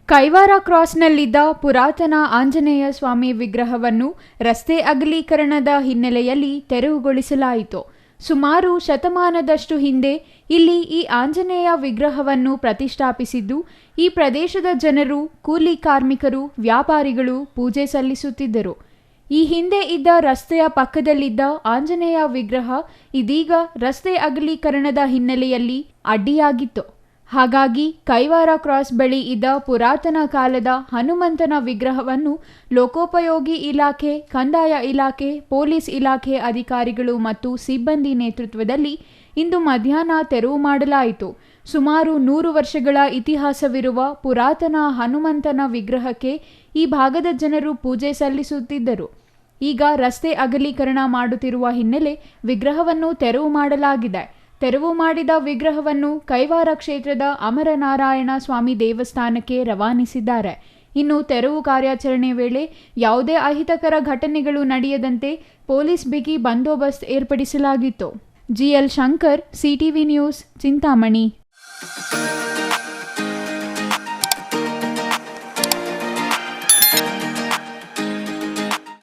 ಕೈವಾರ ಕ್ರಾಸ್ನಲ್ಲಿದ್ದ ಪುರಾತನ ಆಂಜನೇಯ ಸ್ವಾಮಿ ವಿಗ್ರಹವನ್ನು ರಸ್ತೆ ಅಗಲೀಕರಣದ ಹಿನ್ನೆಲೆಯಲ್ಲಿ ತೆರವುಗೊಳಿಸಲಾಯಿತು. ಸುಮಾರು ಶತಮಾನದಷ್ಟು ಹಿಂದೆ ಇಲ್ಲಿ ಈ ಆಂಜನೇಯ ವಿಗ್ರಹವನ್ನು ಪ್ರತಿಷ್ಠಾಪಿಸಿದ್ದು, ಈ ಪ್ರದೇಶದ ಜನರು, ಕೂಲಿ ಕಾರ್ಮಿಕರು, ವ್ಯಾಪಾರಿಗಳು ಪೂಜೆ ಸಲ್ಲಿಸುತ್ತಿದ್ದರು. ಈ ಹಿಂದೆ ಇದ್ದ ರಸ್ತೆಯ ಪಕ್ಕದಲ್ಲಿದ್ದ ಆಂಜನೇಯ ವಿಗ್ರಹ ಇದೀಗ ರಸ್ತೆ ಅಗಲೀಕರಣದ ಹಿನ್ನೆಲೆಯಲ್ಲಿ ಅಡ್ಡಿಯಾಗಿತ್ತು. ಹಾಗಾಗಿ ಕೈವಾರ ಕ್ರಾಸ್ ಬಳಿ ಇದ್ದ ಪುರಾತನ ಕಾಲದ ಹನುಮಂತನ ವಿಗ್ರಹವನ್ನು ಲೋಕೋಪಯೋಗಿ ಇಲಾಖೆ, ಕಂದಾಯ ಇಲಾಖೆ, ಪೊಲೀಸ್ ಇಲಾಖೆ ಅಧಿಕಾರಿಗಳು ಮತ್ತು ಸಿಬ್ಬಂದಿ ನೇತೃತ್ವದಲ್ಲಿ ಇಂದು ಮಧ್ಯಾಹ್ನ ತೆರವು ಮಾಡಲಾಯಿತು. ಸುಮಾರು 100 ವರ್ಷಗಳ ಇತಿಹಾಸವಿರುವ ಪುರಾತನ ಹನುಮಂತನ ವಿಗ್ರಹಕ್ಕೆ ಈ ಭಾಗದ ಜನರು ಪೂಜೆ ಸಲ್ಲಿಸುತ್ತಿದ್ದರು. ಈಗ ರಸ್ತೆ ಅಗಲೀಕರಣ ಮಾಡುತ್ತಿರುವ ಹಿನ್ನೆಲೆ ವಿಗ್ರಹವನ್ನು ತೆರವು ಮಾಡಲಾಗಿದೆ. ತೆರವು ಮಾಡಿದ ವಿಗ್ರಹವನ್ನು ಕೈವಾರ ಕ್ಷೇತ್ರದ ಅಮರನಾರಾಯಣ ಸ್ವಾಮಿ ದೇವಸ್ಥಾನಕ್ಕೆ ರವಾನಿಸಿದ್ದಾರೆ. ಇನ್ನು ತೆರವು ಕಾರ್ಯಾಚರಣೆ ವೇಳೆ ಯಾವುದೇ ಅಹಿತಕರ ಘಟನೆಗಳು ನಡೆಯದಂತೆ ಪೊಲೀಸ್ ಬಿಗಿ ಬಂದೋಬಸ್ತ್ ಏರ್ಪಡಿಸಲಾಗಿತ್ತು. GL Shankar, CTV news, Chintamani.